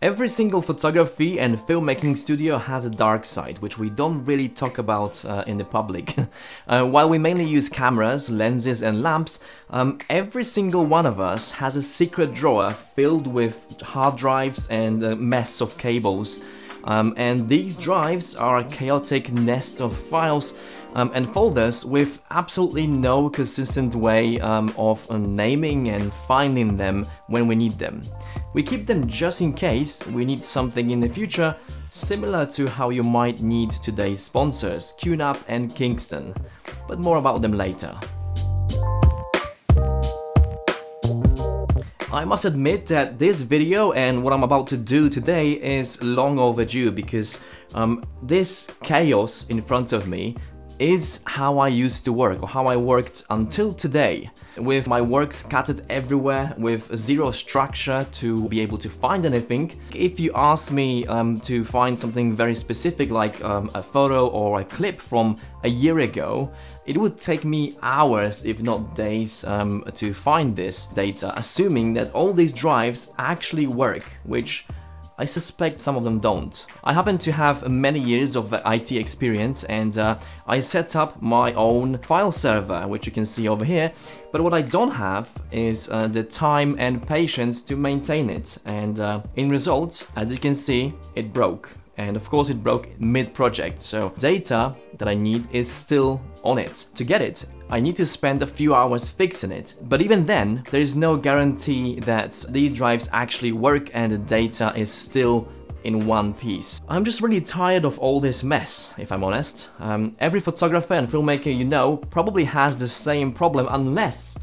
Every single photography and filmmaking studio has a dark side, which we don't really talk about in the public. While we mainly use cameras, lenses and lamps, every single one of us has a secret drawer filled with hard drives and a mess of cables. And these drives are a chaotic nest of files and folders with absolutely no consistent way of naming and finding them when we need them. We keep them just in case we need something in the future, similar to how you might need today's sponsors, QNAP and Kingston, but more about them later. I must admit that this video and what I'm about to do today is long overdue because this chaos in front of me is how I used to work, or how I worked until today, with my work scattered everywhere, with zero structure to be able to find anything. If you ask me to find something very specific like a photo or a clip from a year ago, it would take me hours, if not days, to find this data, assuming that all these drives actually work, which I suspect some of them don't. I happen to have many years of IT experience and I set up my own file server, which you can see over here, but what I don't have is the time and patience to maintain it, and in result, as you can see, it broke. And of course it broke mid-project, so data that I need is still on it. To get it, I need to spend a few hours fixing it. But even then, there is no guarantee that these drives actually work and the data is still in one piece. I'm just really tired of all this mess, if I'm honest. Every photographer and filmmaker you know probably has the same problem unless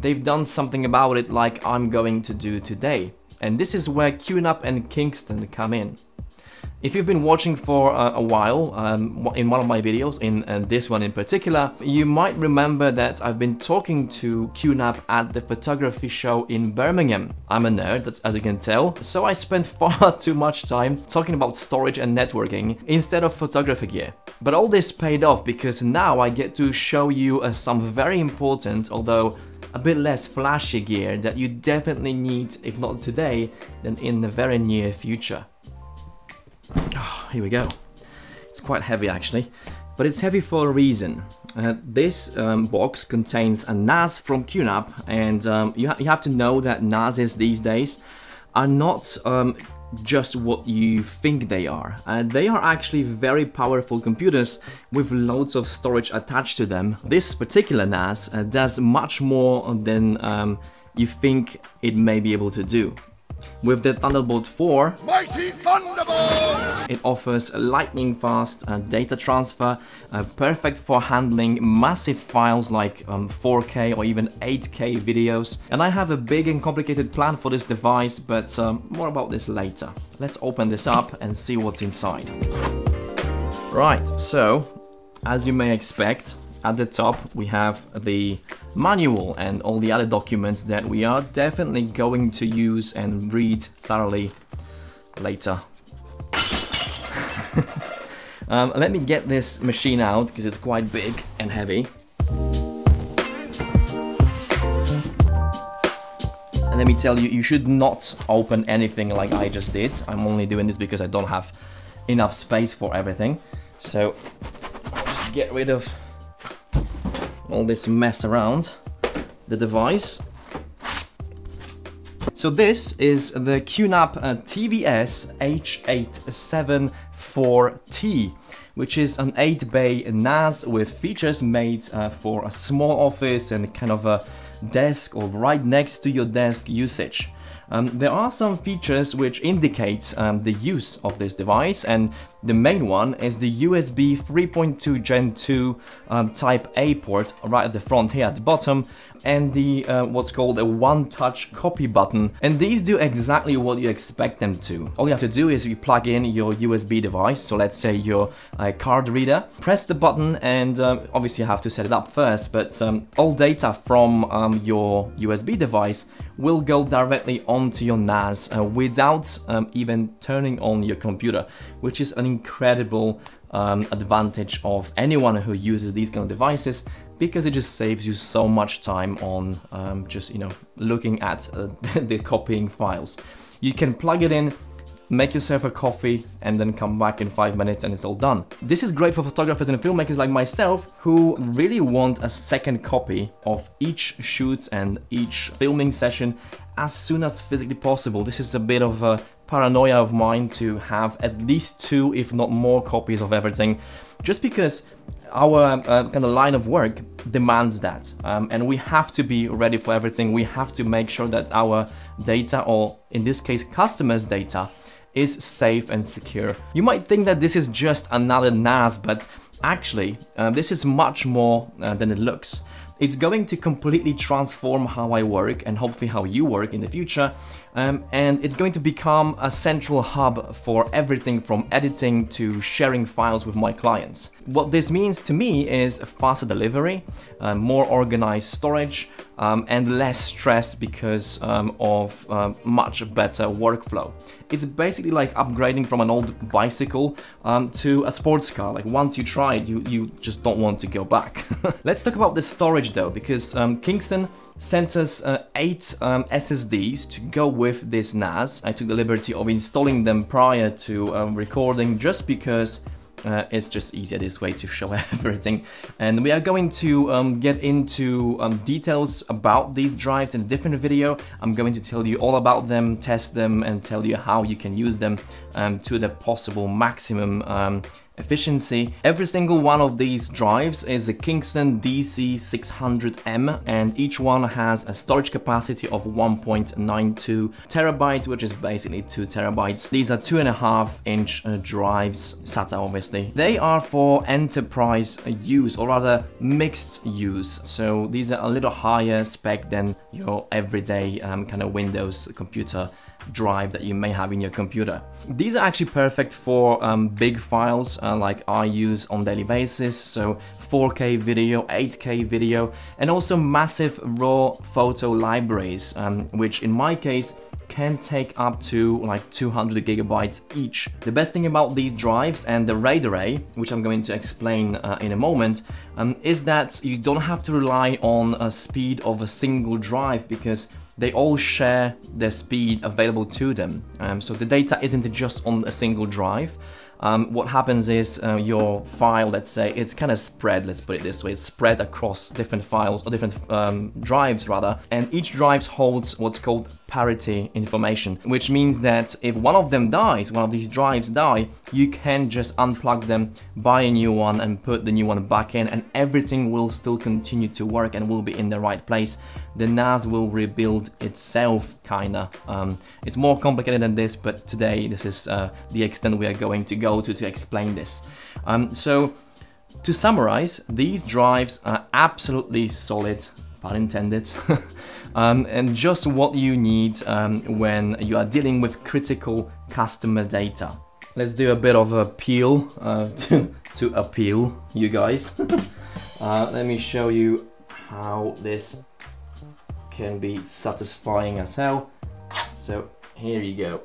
they've done something about it like I'm going to do today. And this is where QNAP and Kingston come in. If you've been watching for a while, in one of my videos, in this one in particular, you might remember that I've been talking to QNAP at the photography show in Birmingham. I'm a nerd, as you can tell, so I spent far too much time talking about storage and networking instead of photography gear. But all this paid off because now I get to show you some very important, although a bit less flashy gear that you definitely need, if not today, then in the very near future. Oh, here we go. It's quite heavy actually, but it's heavy for a reason. This box contains a NAS from QNAP, and you have to know that NASes these days are not just what you think they are. They are actually very powerful computers with loads of storage attached to them. This particular NAS does much more than you think it may be able to do. With the Thunderbolt 4, Mighty Thunderbolt! It offers lightning fast data transfer, perfect for handling massive files like 4K or even 8K videos. And I have a big and complicated plan for this device, but more about this later. Let's open this up and see what's inside. Right, so as you may expect, at the top we have the manual and all the other documents that we are definitely going to use and read thoroughly later. Let me get this machine out because it's quite big and heavy. And let me tell you, you should not open anything like I just did. I'm only doing this because I don't have enough space for everything. So I'll just get rid of all this mess around the device. So this is the QNAP TVS H874T, which is an 8-bay NAS with features made for a small office and kind of a desk or right next to your desk usage. There are some features which indicate the use of this device, and the main one is the USB 3.2 Gen 2 Type A port right at the front here at the bottom, and the what's called a one-touch copy button, and these do exactly what you expect them to. All you have to do is you plug in your USB device, so let's say your card reader, press the button, and obviously you have to set it up first, but all data from your USB device will go directly onto your NAS without even turning on your computer, which is an incredible advantage of anyone who uses these kind of devices, because it just saves you so much time on just, you know, looking at the copying files. You can plug it in make yourself a coffee, and then come back in 5 minutes and it's all done. This is great for photographers and filmmakers like myself who really want a second copy of each shoot and each filming session as soon as physically possible. This is a bit of a paranoia of mine to have at least 2, if not more, copies of everything, just because our kind of line of work demands that, and we have to be ready for everything. We have to make sure that our data, or in this case customers' data, is safe and secure. You might think that this is just another NAS, but actually this is much more than it looks. It's going to completely transform how I work and hopefully how you work in the future, and it's going to become a central hub for everything from editing to sharing files with my clients. What this means to me is faster delivery, more organized storage, and less stress because of much better workflow. It's basically like upgrading from an old bicycle to a sports car. Like once you try it, you just don't want to go back. Let's talk about the storage though, because Kingston sent us 8 SSDs to go with this NAS. I took the liberty of installing them prior to recording just because it's just easier this way to show everything. And we are going to get into details about these drives in a different video. I'm going to tell you all about them, test them, and tell you how you can use them to the possible maximum efficiency. Every single one of these drives is a Kingston DC600M, and each one has a storage capacity of 1.92 terabytes, which is basically 2 terabytes. These are 2.5-inch drives, SATA obviously. They are for enterprise use, or rather mixed use. So these are a little higher spec than your everyday kind of Windows computer drive that you may have in your computer. These are actually perfect for big files like I use on a daily basis, so 4K video, 8K video, and also massive raw photo libraries, which in my case can take up to like 200 gigabytes each. The best thing about these drives and the RAID array, which I'm going to explain in a moment, is that you don't have to rely on a speed of a single drive, because they all share the speed available to them. So the data isn't just on a single drive. What happens is your file, let's say, it's kind of spread, let's put it this way, it's spread across different files, or different drives rather, and each drive holds what's called parity information, which means that if one of them dies, one of these drives die, you can just unplug them, buy a new one, and put the new one back in, and everything will still continue to work and will be in the right place. The NAS will rebuild itself, kinda. It's more complicated than this, but today this is the extent we are going to go to explain this. So to summarize, these drives are absolutely solid, pun intended, and just what you need when you are dealing with critical customer data. Let's do a bit of a peel to appeal you guys. Let me show you how this can be satisfying as hell. So here you go.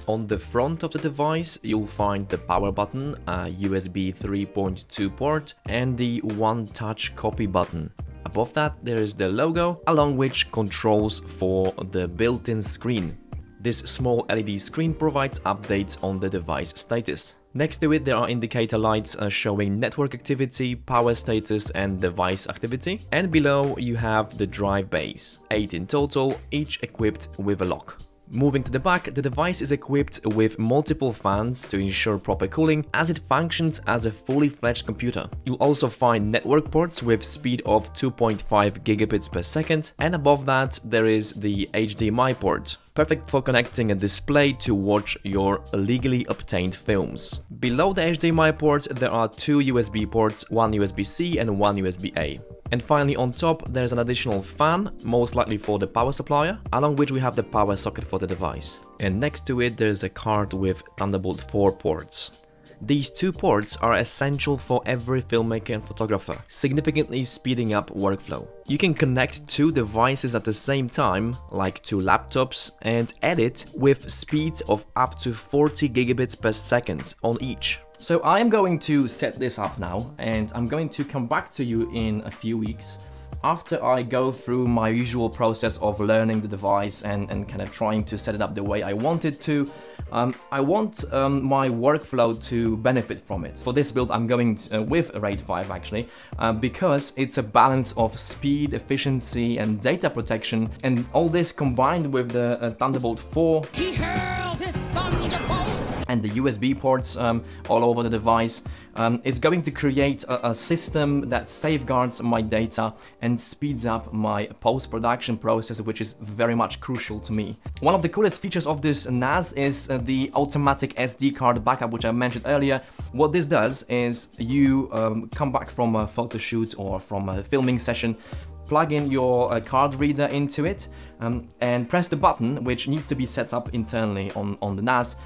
On the front of the device, you'll find the power button, a USB 3.2 port, and the one-touch copy button. Above that, there is the logo, along with controls for the built-in screen. This small LED screen provides updates on the device status. Next to it, there are indicator lights showing network activity, power status, and device activity. And below, you have the drive bays, 8 in total, each equipped with a lock. Moving to the back, the device is equipped with multiple fans to ensure proper cooling, as it functions as a fully fledged computer. You'll also find network ports with speed of 2.5 gigabits per second, and above that there is the HDMI port, perfect for connecting a display to watch your illegally obtained films. Below the HDMI port there are 2 USB ports, one USB-C and one USB-A. And finally on top there's an additional fan, most likely for the power supplier, along which we have the power socket for the device. And next to it there's a card with Thunderbolt 4 ports. These 2 ports are essential for every filmmaker and photographer, significantly speeding up workflow. You can connect 2 devices at the same time, like 2 laptops, and edit with speeds of up to 40 gigabits per second on each. So I am going to set this up now, and I'm going to come back to you in a few weeks after I go through my usual process of learning the device and kind of trying to set it up the way I want it to. I want my workflow to benefit from it. For this build I'm going with RAID 5 actually, because it's a balance of speed, efficiency and data protection, and all this combined with the Thunderbolt 4 and the USB ports all over the device. It's going to create a system that safeguards my data and speeds up my post-production process, which is very much crucial to me. One of the coolest features of this NAS is the automatic SD card backup, which I mentioned earlier. What this does is you come back from a photo shoot or from a filming session, plug in your card reader into it and press the button, which needs to be set up internally on the NAS,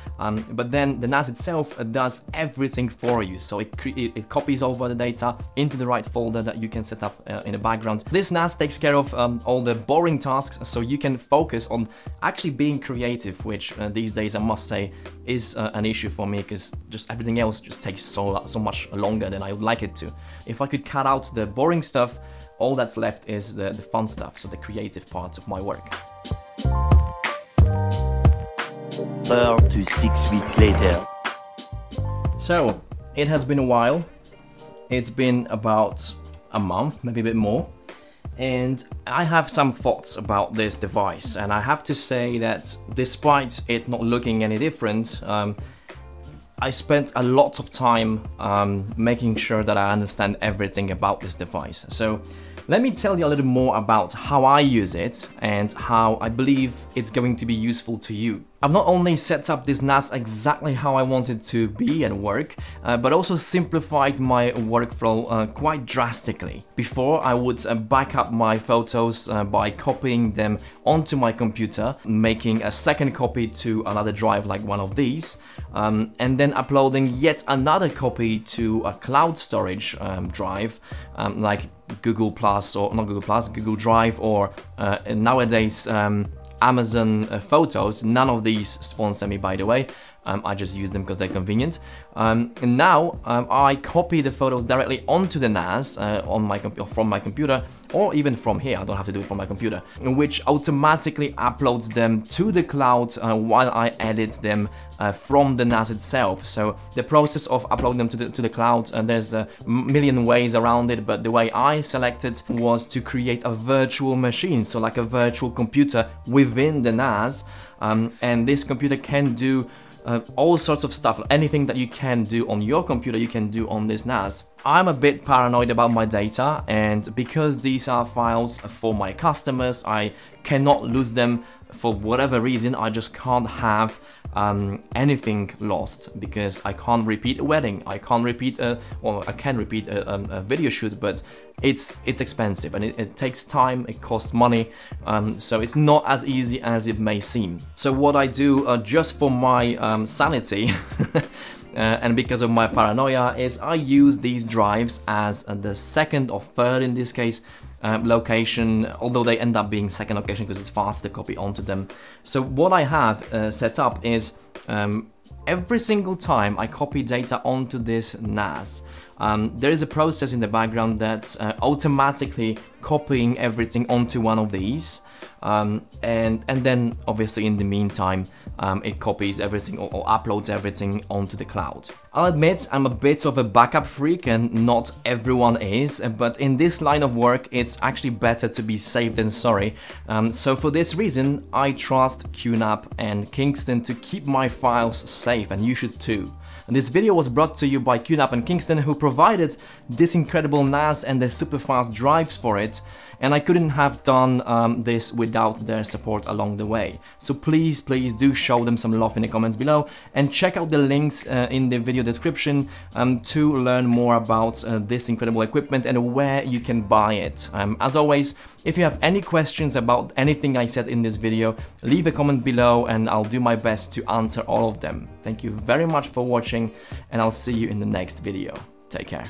but then the NAS itself does everything for you. So it copies over the data into the right folder that you can set up in the background. This NAS takes care of all the boring tasks, so you can focus on actually being creative, which these days I must say is an issue for me, because just everything else just takes so much longer than I would like it to. If I could cut out the boring stuff, all that's left is the fun stuff, so the creative parts of my work. 4 to 6 weeks later. So, it has been a while. It's been about a month, maybe a bit more. And I have some thoughts about this device, and I have to say that despite it not looking any different, I spent a lot of time making sure that I understand everything about this device. So let me tell you a little more about how I use it and how I believe it's going to be useful to you. I've not only set up this NAS exactly how I want it to be and work, but also simplified my workflow quite drastically. Before, I would back up my photos by copying them onto my computer, making a second copy to another drive like one of these, and then uploading yet another copy to a cloud storage drive like Google Plus, or not Google Plus, Google Drive, or nowadays Amazon Photos. None of these sponsor me, by the way. I just use them because they're convenient. And now I copy the photos directly onto the NAS on my from my computer, or even from here. I don't have to do it from my computer, which automatically uploads them to the cloud while I edit them from the NAS itself. So the process of uploading them to the cloud, there's a million ways around it, but the way I selected was to create a virtual machine, so like a virtual computer within the NAS, and this computer can do all sorts of stuff. Anything that you can do on your computer, you can do on this NAS. I'm a bit paranoid about my data, and because these are files for my customers, I cannot lose them for whatever reason. I just can't have anything lost, because I can't repeat a wedding, I can't repeat well, I can repeat a video shoot, but it's expensive and it takes time, it costs money, so it's not as easy as it may seem. So what I do just for my sanity and because of my paranoia is I use these drives as the second or third, in this case, location, although they end up being second location because it's faster to copy onto them. So what I have set up is every single time I copy data onto this NAS, there is a process in the background that's automatically copying everything onto one of these, and then obviously in the meantime it copies everything or uploads everything onto the cloud. I'll admit I'm a bit of a backup freak, and not everyone is, but in this line of work it's actually better to be safe than sorry. So for this reason I trust QNAP and Kingston to keep my files safe, and you should too. And this video was brought to you by QNAP and Kingston, who provided this incredible NAS and the super fast drives for it, and I couldn't have done this without their support along the way. So please do show them some love in the comments below, and check out the links in the video description to learn more about this incredible equipment and where you can buy it. As always, if you have any questions about anything I said in this video, leave a comment below and I'll do my best to answer all of them. Thank you very much for watching, and I'll see you in the next video. Take care.